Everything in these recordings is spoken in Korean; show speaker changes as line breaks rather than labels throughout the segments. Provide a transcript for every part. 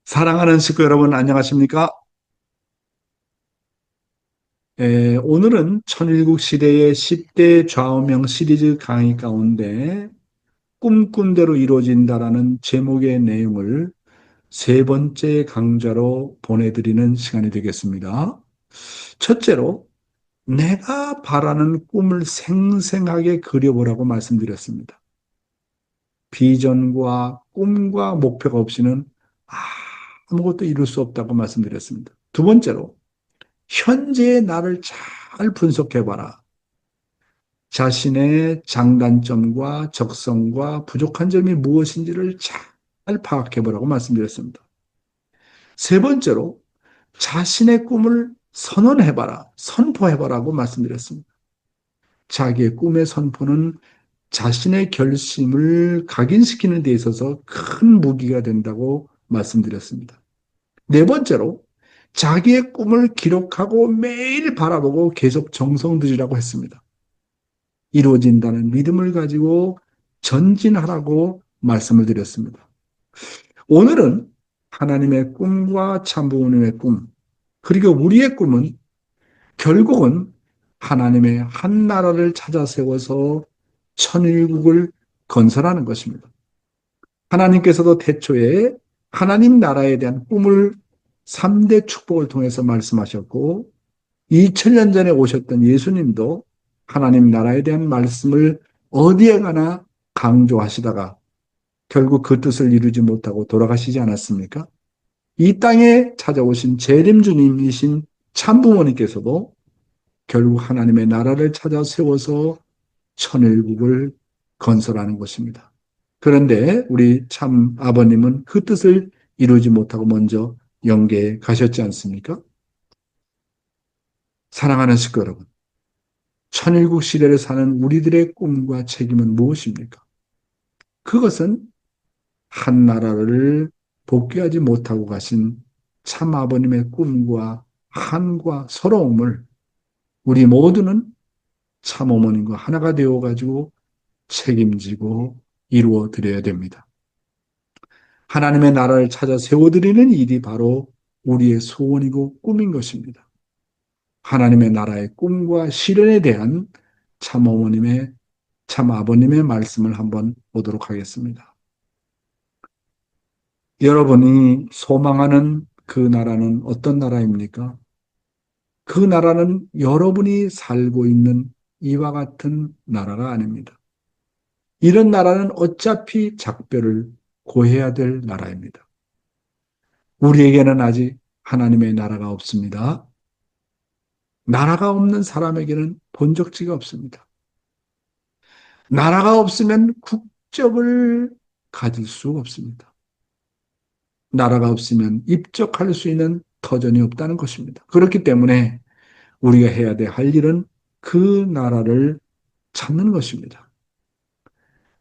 사랑하는 식구 여러분, 안녕하십니까? 오늘은 천일국 시대의 10대 좌우명 시리즈 강의 가운데 꿈꾼 대로 이루어진다라는 제목의 내용을 세 번째 강좌로 보내드리는 시간이 되겠습니다. 첫째로, 내가 바라는 꿈을 생생하게 그려보라고 말씀드렸습니다. 비전과 꿈과 목표가 없이는 아무것도 이룰 수 없다고 말씀드렸습니다. 두 번째로, 현재의 나를 잘 분석해봐라. 자신의 장단점과 적성과 부족한 점이 무엇인지를 잘 파악해보라고 말씀드렸습니다. 세 번째로, 자신의 꿈을 선언해봐라, 선포해봐라고 말씀드렸습니다. 자기의 꿈의 선포는 자신의 결심을 각인시키는 데 있어서 큰 무기가 된다고 말씀드렸습니다. 네 번째로, 자기의 꿈을 기록하고 매일 바라보고 계속 정성 들이라고 했습니다. 이루어진다는 믿음을 가지고 전진하라고 말씀을 드렸습니다. 오늘은 하나님의 꿈과 참부모님의 꿈, 그리고 우리의 꿈은 결국은 하나님의 한 나라를 찾아 세워서 천일국을 건설하는 것입니다. 하나님께서도 태초에 하나님 나라에 대한 꿈을 3대 축복을 통해서 말씀하셨고 2000년 전에 오셨던 예수님도 하나님 나라에 대한 말씀을 어디에 가나 강조하시다가 결국 그 뜻을 이루지 못하고 돌아가시지 않았습니까? 이 땅에 찾아오신 재림 주님이신 참부모님께서도 결국 하나님의 나라를 찾아 세워서 천일국을 건설하는 것입니다. 그런데 우리 참 아버님은 그 뜻을 이루지 못하고 먼저 영계에 가셨지 않습니까? 사랑하는 식구 여러분, 천일국 시대를 사는 우리들의 꿈과 책임은 무엇입니까? 그것은 한 나라를 복귀하지 못하고 가신 참 아버님의 꿈과 한과 서러움을 우리 모두는 참 어머님과 하나가 되어가지고 책임지고 이루어 드려야 됩니다. 하나님의 나라를 찾아 세워드리는 일이 바로 우리의 소원이고 꿈인 것입니다. 하나님의 나라의 꿈과 실현에 대한 참 어머님의 참 아버님의 말씀을 한번 보도록 하겠습니다. 여러분이 소망하는 그 나라는 어떤 나라입니까? 그 나라는 여러분이 살고 있는 이와 같은 나라가 아닙니다. 이런 나라는 어차피 작별을 고해야 될 나라입니다. 우리에게는 아직 하나님의 나라가 없습니다. 나라가 없는 사람에게는 본적지가 없습니다. 나라가 없으면 국적을 가질 수 없습니다. 나라가 없으면 입적할 수 있는 터전이 없다는 것입니다. 그렇기 때문에 우리가 해야 할 일은 그 나라를 찾는 것입니다.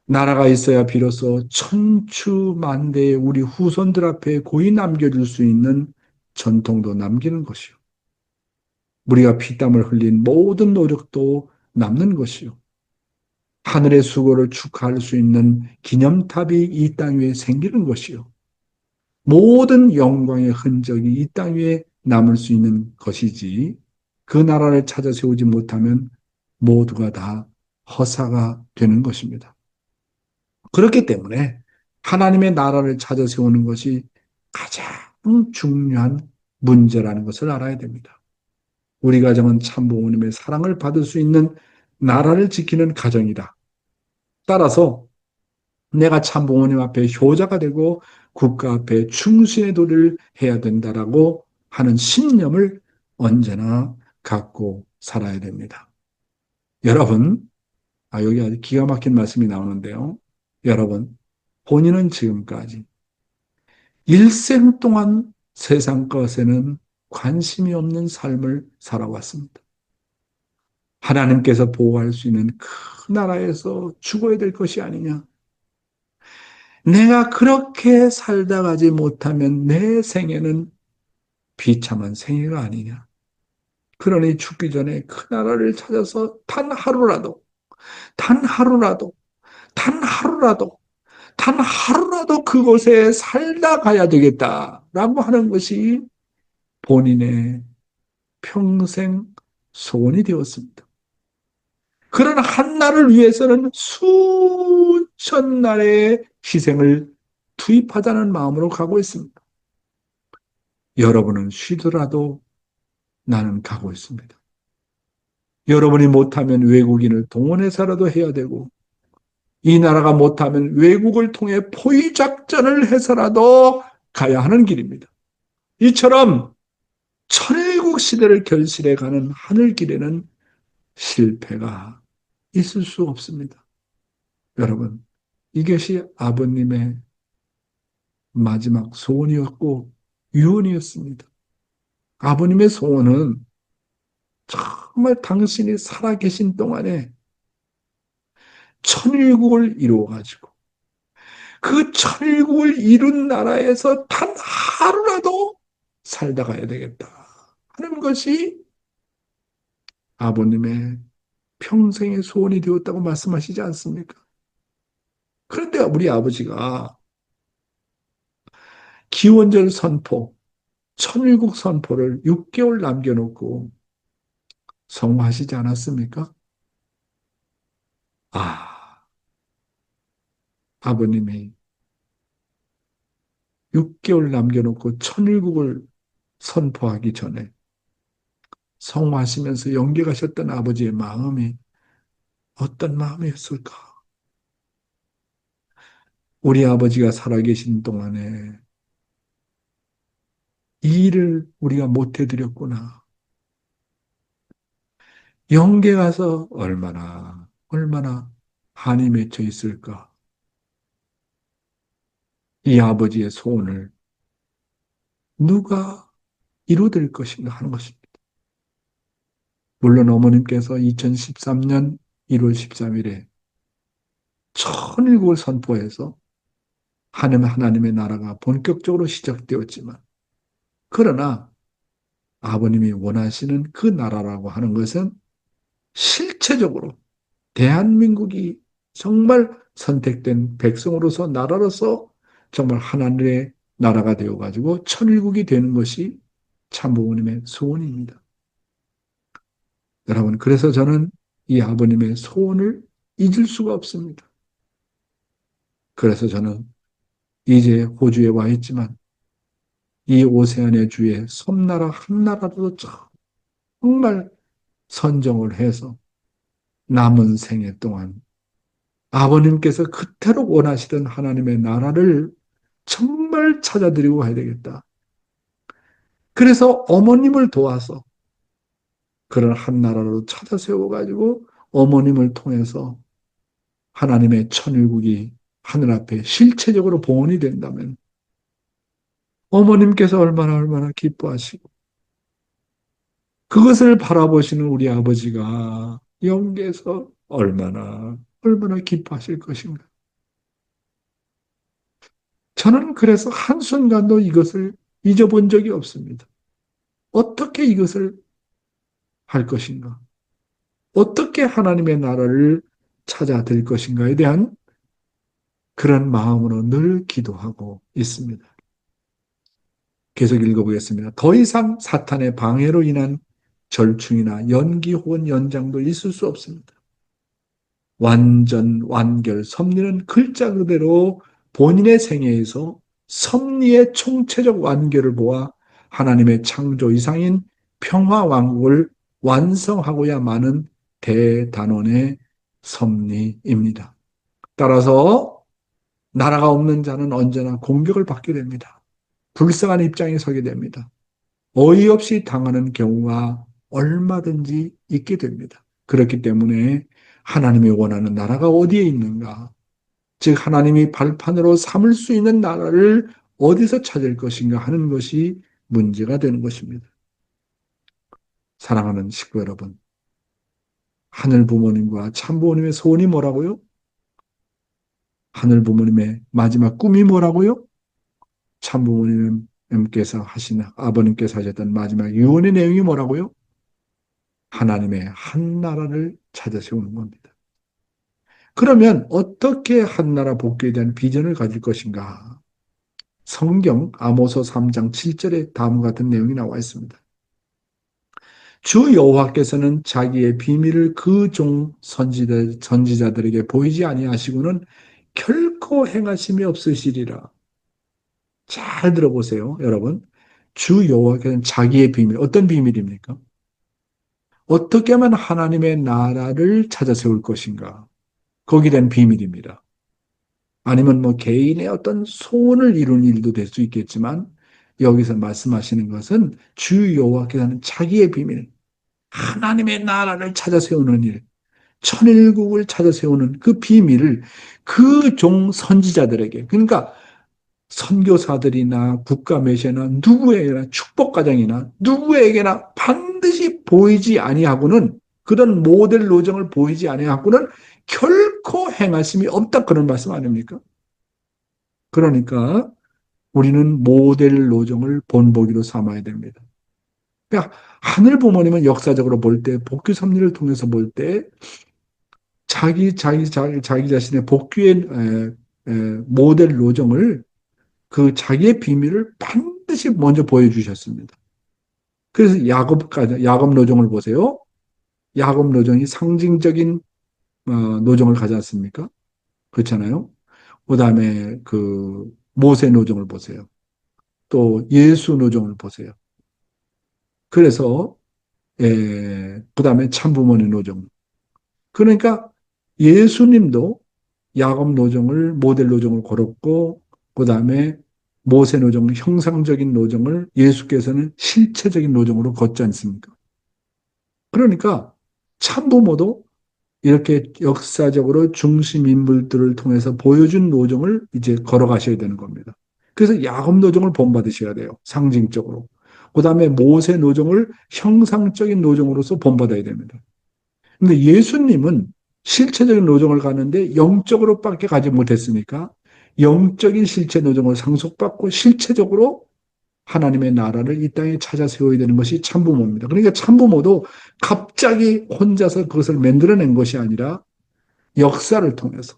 나라가 있어야 비로소 천추만대의 우리 후손들 앞에 고이 남겨줄 수 있는 전통도 남기는 것이요. 우리가 피땀을 흘린 모든 노력도 남는 것이요. 하늘의 수고를 축하할 수 있는 기념탑이 이 땅 위에 생기는 것이요. 모든 영광의 흔적이 이 땅 위에 남을 수 있는 것이지 그 나라를 찾아 세우지 못하면 모두가 다 허사가 되는 것입니다. 그렇기 때문에 하나님의 나라를 찾아 세우는 것이 가장 중요한 문제라는 것을 알아야 됩니다. 우리 가정은 참 부모님의 사랑을 받을 수 있는 나라를 지키는 가정이다. 따라서 내가 참 부모님 앞에 효자가 되고 국가 앞에 충신의 도리를 해야 된다라고 하는 신념을 언제나 갖고 살아야 됩니다. 여러분, 여기 아주 기가 막힌 말씀이 나오는데요. 여러분, 본인은 지금까지 일생 동안 세상 것에는 관심이 없는 삶을 살아왔습니다. 하나님께서 보호할 수 있는 그 나라에서 죽어야 될 것이 아니냐. 내가 그렇게 살다 가지 못하면 내 생애는 비참한 생애가 아니냐. 그러니 죽기 전에 그 나라를 찾아서 단 하루라도, 단 하루라도, 단 하루라도, 단 하루라도 그곳에 살다 가야 되겠다라고 하는 것이 본인의 평생 소원이 되었습니다. 그런 한 날을 위해서는 수천 날의 희생을 투입하자는 마음으로 가고 있습니다. 여러분은 쉬더라도 나는 가고 있습니다. 여러분이 못하면 외국인을 동원해서라도 해야 되고, 이 나라가 못하면 외국을 통해 포위작전을 해서라도 가야 하는 길입니다. 이처럼 천일국 시대를 결실해 가는 하늘길에는 실패가 있을 수 없습니다. 여러분, 이것이 아버님의 마지막 소원이었고 유언이었습니다. 아버님의 소원은 정말 당신이 살아계신 동안에 천일국을 이루어가지고 그 천일국을 이룬 나라에서 단 하루라도 살다 가야 되겠다 하는 것이 아버님의 평생의 소원이 되었다고 말씀하시지 않습니까? 그런데 우리 아버지가 기원절 선포, 천일국 선포를 6개월 남겨놓고 성공하시지 않았습니까? 아, 아버님이 6개월 남겨놓고 천일국을 선포하기 전에 성공하시면서 영계 가셨던 아버지의 마음이 어떤 마음이었을까? 우리 아버지가 살아계신 동안에 이 일을 우리가 못해드렸구나. 영계 가서 얼마나 한이 맺혀 있을까? 이 아버지의 소원을 누가 이루어드릴 것인가 하는 것입니다. 물론 어머님께서 2013년 1월 13일에 천일국을 선포해서 하나님의 나라가 본격적으로 시작되었지만, 그러나 아버님이 원하시는 그 나라라고 하는 것은 실체적으로 대한민국이 정말 선택된 백성으로서 나라로서 정말 하나님의 나라가 되어가지고 천일국이 되는 것이 참부모님의 소원입니다. 여러분, 그래서 저는 이 아버님의 소원을 잊을 수가 없습니다. 그래서 저는 이제 호주에 와 있지만 이 오세안의 주에 섬나라 한 나라도 정말 선정을 해서 남은 생애 동안 아버님께서 그토록 원하시던 하나님의 나라를 정말 찾아드리고 가야 되겠다. 그래서 어머님을 도와서 그런 한 나라로 찾아 세워가지고 어머님을 통해서 하나님의 천일국이 하늘 앞에 실체적으로 봉헌이 된다면 어머님께서 얼마나 기뻐하시고 그것을 바라보시는 우리 아버지가 영계에서 얼마나 기뻐하실 것인가. 저는 그래서 한순간도 이것을 잊어본 적이 없습니다. 어떻게 이것을 할 것인가? 어떻게 하나님의 나라를 찾아들 것인가에 대한 그런 마음으로 늘 기도하고 있습니다. 계속 읽어보겠습니다. 더 이상 사탄의 방해로 인한 절충이나 연기 혹은 연장도 있을 수 없습니다. 완전, 완결, 섭리는 글자 그대로 본인의 생애에서 섭리의 총체적 완결을 보아 하나님의 창조 이상인 평화 왕국을 완성하고야마는 대단원의 섭리입니다. 따라서 나라가 없는 자는 언제나 공격을 받게 됩니다. 불쌍한 입장에 서게 됩니다. 어이없이 당하는 경우가 얼마든지 있게 됩니다. 그렇기 때문에 하나님이 원하는 나라가 어디에 있는가? 즉 하나님이 발판으로 삼을 수 있는 나라를 어디서 찾을 것인가 하는 것이 문제가 되는 것입니다. 사랑하는 식구 여러분, 하늘 부모님과 참 부모님의 소원이 뭐라고요? 하늘 부모님의 마지막 꿈이 뭐라고요? 참 부모님께서 하신 아버님께서 하셨던 마지막 유언의 내용이 뭐라고요? 하나님의 한 나라를 찾아 세우는 겁니다. 그러면 어떻게 한나라 복귀에 대한 비전을 가질 것인가? 성경 아모스 3장 7절에 다음과 같은 내용이 나와 있습니다. 주 여호와께서는 자기의 비밀을 그 종 선지자들에게 보이지 아니하시고는 결코 행하심이 없으시리라. 잘 들어보세요, 여러분. 주 여호와께서는 자기의 비밀, 어떤 비밀입니까? 어떻게 하면 하나님의 나라를 찾아 세울 것인가? 거기에 대한 비밀입니다. 아니면 뭐 개인의 어떤 소원을 이룬 일도 될 수 있겠지만 여기서 말씀하시는 것은 주 여호와께서는 자기의 비밀, 하나님의 나라를 찾아 세우는 일, 천일국을 찾아 세우는 그 비밀을 그 종 선지자들에게, 그러니까 선교사들이나 국가매세나 누구에게나 축복가정이나 누구에게나 반드시 보이지 아니하고는, 그런 모델 노정을 보이지 아니하고는 결코 행하심이 없다, 그런 말씀 아닙니까? 그러니까 우리는 모델 노정을 본보기로 삼아야 됩니다. 그러니까 하늘 부모님은 역사적으로 볼 때, 복귀 섭리를 통해서 볼 때 자기 자신의 복귀의 모델 노정을, 그 자기의 비밀을 반드시 먼저 보여주셨습니다. 그래서 야곱 노정을 보세요. 야곱 노정이 상징적인 노정을 가지 않습니까? 그렇잖아요. 그다음에 그 모세 노정을 보세요. 또 예수 노정을 보세요. 그래서 그다음에 참부모의 노정. 그러니까 예수님도 야곱 노정을 모델 노정을 걸었고, 그다음에 모세 노정, 형상적인 노정을 예수께서는 실체적인 노정으로 걷지 않습니까? 그러니까 참부모도 이렇게 역사적으로 중심 인물들을 통해서 보여준 노정을 이제 걸어가셔야 되는 겁니다. 그래서 야곱 노정을 본받으셔야 돼요. 상징적으로. 그다음에 모세 노정을 형상적인 노정으로서 본받아야 됩니다. 근데 예수님은 실체적인 노정을 가는데 영적으로밖에 가지 못했으니까 영적인 실체 노정을 상속받고 실체적으로 하나님의 나라를 이 땅에 찾아 세워야 되는 것이 참부모입니다. 그러니까 참부모도 갑자기 혼자서 그것을 만들어낸 것이 아니라 역사를 통해서,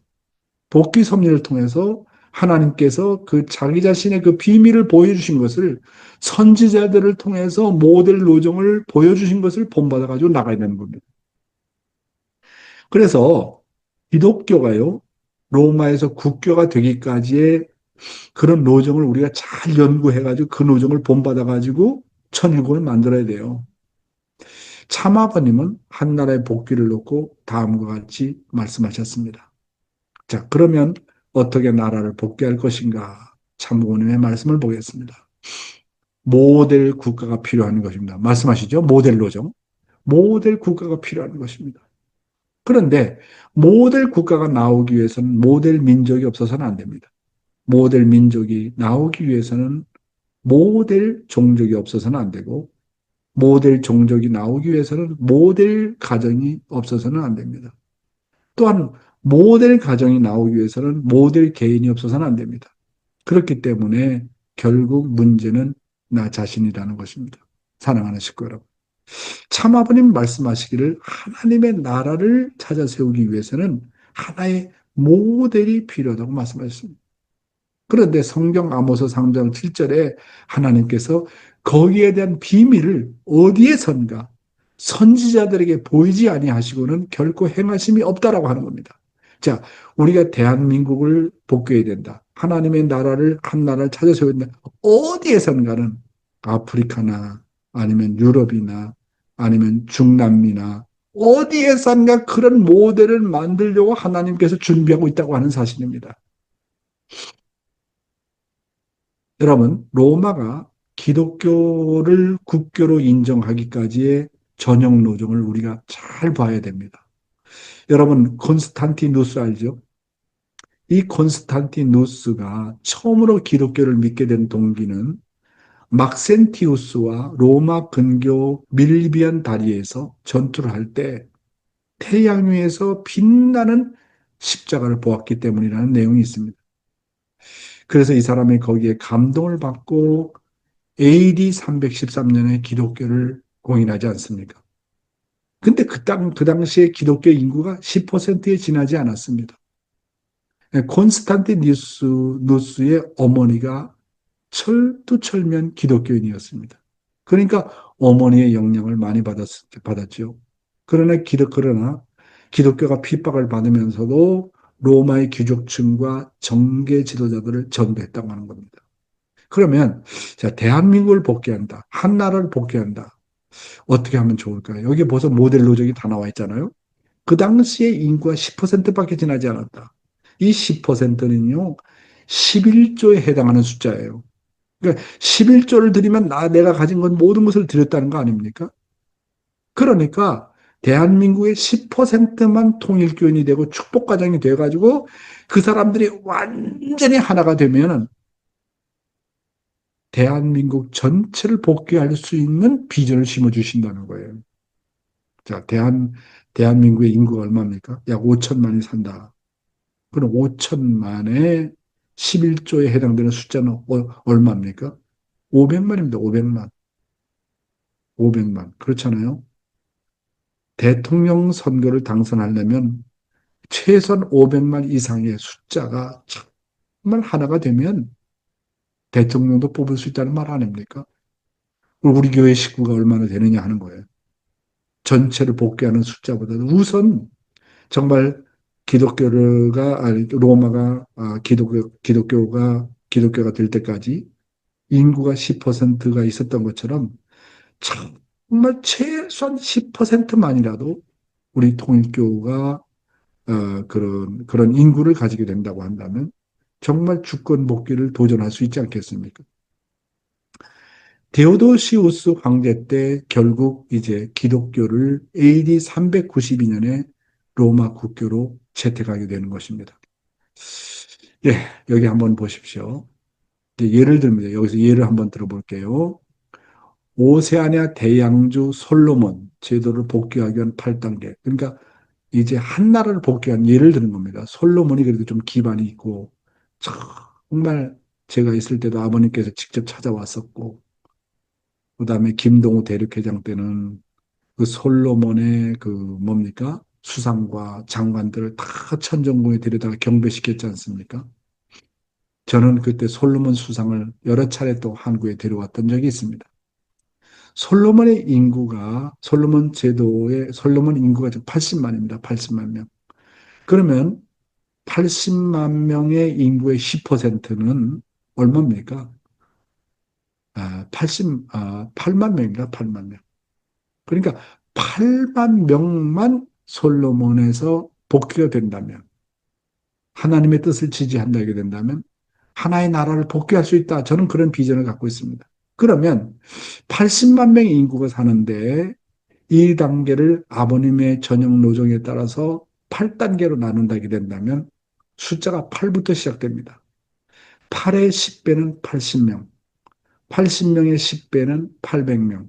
복귀 섭리를 통해서 하나님께서 그 자기 자신의 그 비밀을 보여주신 것을, 선지자들을 통해서 모델 노정을 보여주신 것을 본받아가지고 나가야 되는 겁니다. 그래서 기독교가요, 로마에서 국교가 되기까지의 그런 노정을 우리가 잘 연구해가지고 그 노정을 본받아가지고 천일국을 만들어야 돼요. 참아버님은 한나라의 복귀를 놓고 다음과 같이 말씀하셨습니다. 자, 그러면 어떻게 나라를 복귀할 것인가? 참부모님의 말씀을 보겠습니다. 모델 국가가 필요한 것입니다. 말씀하시죠? 모델 노정. 모델 국가가 필요한 것입니다. 그런데 모델 국가가 나오기 위해서는 모델 민족이 없어서는 안 됩니다. 모델 민족이 나오기 위해서는 모델 종족이 없어서는 안 되고, 모델 종족이 나오기 위해서는 모델 가정이 없어서는 안 됩니다. 또한 모델 가정이 나오기 위해서는 모델 개인이 없어서는 안 됩니다. 그렇기 때문에 결국 문제는 나 자신이라는 것입니다. 사랑하는 식구 여러분. 참아버님 말씀하시기를 하나님의 나라를 찾아 세우기 위해서는 하나의 모델이 필요하다고 말씀하셨습니다. 그런데 성경 아모스 3장 7절에 하나님께서 거기에 대한 비밀을 어디에선가 선지자들에게 보이지 아니하시고는 결코 행하심이 없다라고 하는 겁니다. 자, 우리가 대한민국을 복귀해야 된다. 하나님의 나라를, 한 나라를 찾아 세워야 된다. 어디에선가는 아프리카나 아니면 유럽이나 아니면 중남미나 어디에선가 그런 모델을 만들려고 하나님께서 준비하고 있다고 하는 사실입니다. 여러분, 로마가 기독교를 국교로 인정하기까지의 전형 노정을 우리가 잘 봐야 됩니다. 여러분, 콘스탄티누스 알죠? 이 콘스탄티누스가 처음으로 기독교를 믿게 된 동기는 막센티우스와 로마 근교 밀비안 다리에서 전투를 할 때 태양 위에서 빛나는 십자가를 보았기 때문이라는 내용이 있습니다. 그래서 이 사람이 거기에 감동을 받고 AD 313년에 기독교를 공인하지 않습니까? 근데 그 당시에 기독교 인구가 10%에 지나지 않았습니다. 콘스탄티누스의 어머니가 철두철면 기독교인이었습니다. 그러니까 어머니의 영향을 많이 받았죠. 그러나 기독교가 핍박을 받으면서도 로마의 귀족층과 정계 지도자들을 전도했다고 하는 겁니다. 그러면 자, 대한민국을 복귀한다. 한 나라를 복귀한다. 어떻게 하면 좋을까요? 여기 벌써 모델 노적이 다 나와 있잖아요. 그 당시에 인구가 10%밖에 지나지 않았다. 이 10%는요, 11조에 해당하는 숫자예요. 그러니까 11조를 드리면 내가 가진 건 모든 것을 드렸다는 거 아닙니까? 그러니까 대한민국의 10%만 통일교인이 되고 축복가정이 돼가지고 그 사람들이 완전히 하나가 되면은 대한민국 전체를 복귀할 수 있는 비전을 심어주신다는 거예요. 자, 대한민국의 인구가 얼마입니까? 약 5천만이 산다. 그럼 5천만에 11조에 해당되는 숫자는 얼마입니까? 500만입니다. 500만. 500만. 그렇잖아요. 대통령 선거를 당선하려면 최소한 500만 이상의 숫자가 정말 하나가 되면 대통령도 뽑을 수 있다는 말 아닙니까? 우리 교회 식구가 얼마나 되느냐 하는 거예요. 전체를 복귀하는 숫자보다도 우선 정말 아니, 로마가, 기독교가 될 때까지 인구가 10%가 있었던 것처럼 정말 최소한 10%만이라도 우리 통일교가 그런 인구를 가지게 된다고 한다면 정말 주권 복귀를 도전할 수 있지 않겠습니까? 데오도시우스 황제 때 결국 이제 기독교를 AD 392년에 로마 국교로 채택하게 되는 것입니다. 예, 여기 한번 보십시오. 예를 듭니다. 여기서 예를 한번 들어볼게요. 오세아니아 대양주 솔로몬 제도를 복귀하기 위한 8단계. 그러니까 이제 한 나라를 복귀한 예를 드는 겁니다. 솔로몬이 그래도 좀 기반이 있고 정말 제가 있을 때도 아버님께서 직접 찾아왔었고 그다음에 김동우 대륙회장 때는 그 솔로몬의 그 뭡니까? 수상과 장관들을 다 천정궁에 데려다가 경배시켰지 않습니까? 저는 그때 솔로몬 수상을 여러 차례 또 한국에 데려왔던 적이 있습니다. 솔로몬 인구가 지금 80만입니다. 80만 명. 그러면 80만 명의 인구의 10%는 얼마입니까? 8만 명입니다. 8만 명. 그러니까 8만 명만 솔로몬에서 복귀가 된다면, 하나님의 뜻을 지지한다게 된다면, 하나의 나라를 복귀할 수 있다. 저는 그런 비전을 갖고 있습니다. 그러면 80만 명의 인구가 사는데 이 단계를 아버님의 전형 노정에 따라서 8단계로 나눈다게 된다면 숫자가 8부터 시작됩니다. 8의 10배는 80명, 80명의 10배는 800명,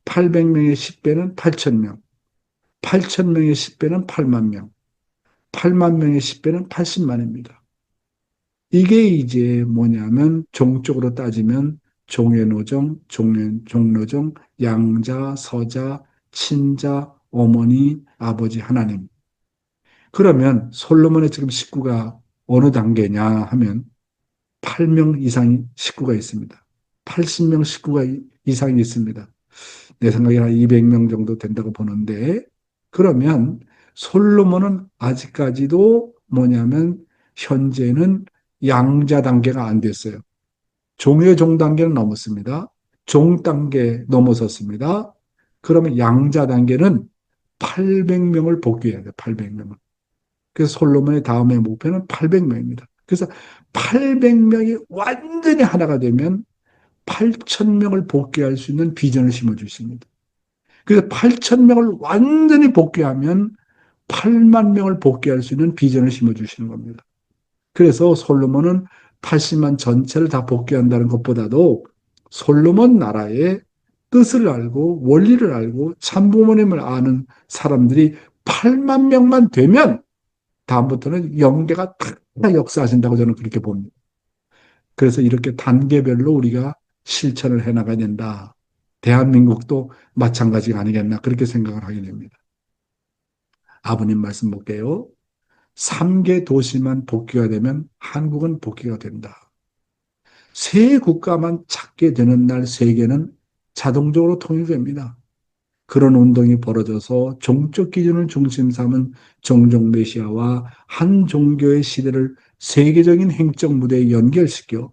800명의 10배는 8,000명, 8,000명의 10배는 8만 명, 8만 명의 10배는 80만입니다. 이게 이제 뭐냐면 종쪽으로 따지면 종노정, 양자, 서자, 친자, 어머니, 아버지, 하나님. 그러면 솔로몬의 지금 식구가 어느 단계냐 하면 8명 이상 식구가 있습니다. 80명 식구가 이상이 있습니다. 내 생각에 한 200명 정도 된다고 보는데, 그러면 솔로몬은 아직까지도 뭐냐면 현재는 양자 단계가 안 됐어요. 종의 종 단계는 넘었습니다. 종 단계 넘어섰습니다. 그러면 양자 단계는 800명을 복귀해야 돼요. 800명을. 그래서 솔로몬의 다음의 목표는 800명입니다. 그래서 800명이 완전히 하나가 되면 8,000명을 복귀할 수 있는 비전을 심어주십니다. 그래서 8,000명을 완전히 복귀하면 8만 명을 복귀할 수 있는 비전을 심어주시는 겁니다. 그래서 솔로몬은 80만 전체를 다 복귀한다는 것보다도 솔로몬 나라의 뜻을 알고 원리를 알고 참부모님을 아는 사람들이 8만 명만 되면 다음부터는 영계가 다 역사하신다고 저는 그렇게 봅니다. 그래서 이렇게 단계별로 우리가 실천을 해나가야 된다. 대한민국도 마찬가지가 아니겠나 그렇게 생각을 하게 됩니다. 아버님 말씀 볼게요. 3개 도시만 복귀가 되면 한국은 복귀가 된다. 세 국가만 찾게 되는 날 세계는 자동적으로 통일됩니다. 그런 운동이 벌어져서 종적 기준을 중심 삼은 종족 메시아와 한 종교의 시대를 세계적인 행적 무대에 연결시켜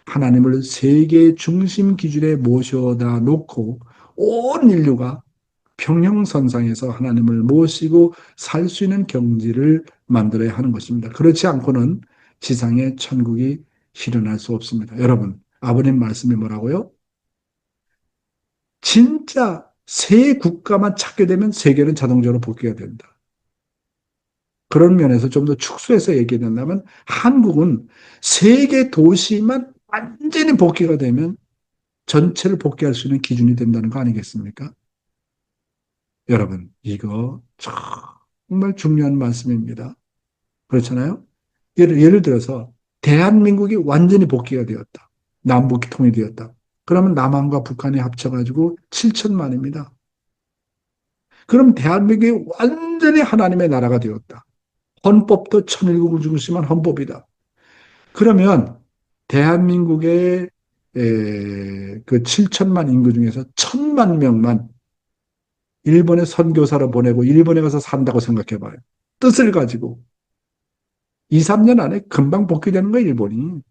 하나님을 세계 중심 기준에 모셔다 놓고 온 인류가 평형선상에서 하나님을 모시고 살 수 있는 경지를 만들어야 하는 것입니다. 그렇지 않고는 지상의 천국이 실현할 수 없습니다. 여러분, 아버님 말씀이 뭐라고요? 진짜 세 국가만 찾게 되면 세계는 자동적으로 복귀가 된다. 그런 면에서 좀 더 축소해서 얘기된다면 한국은 세계 도시만 완전히 복귀가 되면 전체를 복귀할 수 있는 기준이 된다는 거 아니겠습니까? 여러분, 이거 정말 중요한 말씀입니다. 그렇잖아요? 예를 들어서 대한민국이 완전히 복귀가 되었다. 남북이 통일되었다. 그러면 남한과 북한이 합쳐가지고 7천만입니다. 그럼 대한민국이 완전히 하나님의 나라가 되었다. 헌법도 천일국을 중심한 헌법이다. 그러면 대한민국의 그 7천만 인구 중에서 1,000만 명만 일본에 선교사로 보내고 일본에 가서 산다고 생각해 봐요. 뜻을 가지고 2, 3년 안에 금방 복귀되는 거예요, 일본이.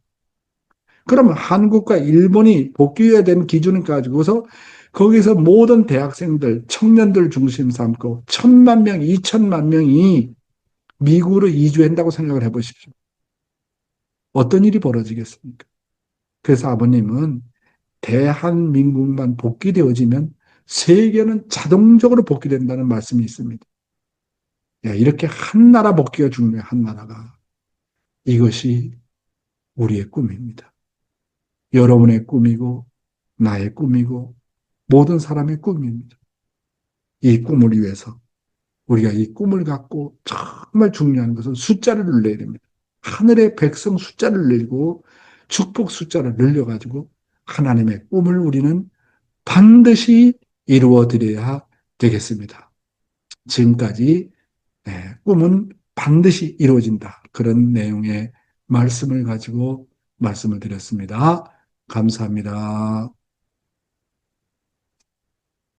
그러면 한국과 일본이 복귀해야 되는 기준을 가지고서 거기서 모든 대학생들, 청년들 중심 삼고 1,000만 명, 2천만 명이 미국으로 이주한다고 생각을 해보십시오. 어떤 일이 벌어지겠습니까? 그래서 아버님은 대한민국만 복귀되어지면 세계는 자동적으로 복귀된다는 말씀이 있습니다. 이렇게 한 나라 복귀가 중요해요, 한 나라가. 이것이 우리의 꿈입니다. 여러분의 꿈이고, 나의 꿈이고, 모든 사람의 꿈입니다. 이 꿈을 위해서 우리가 이 꿈을 갖고 정말 중요한 것은 숫자를 늘려야 됩니다. 하늘의 백성 숫자를 늘리고 축복 숫자를 늘려가지고 하나님의 꿈을 우리는 반드시 이루어 드려야 되겠습니다. 지금까지 꿈은 반드시 이루어진다. 그런 내용의 말씀을 가지고 말씀을 드렸습니다. 감사합니다.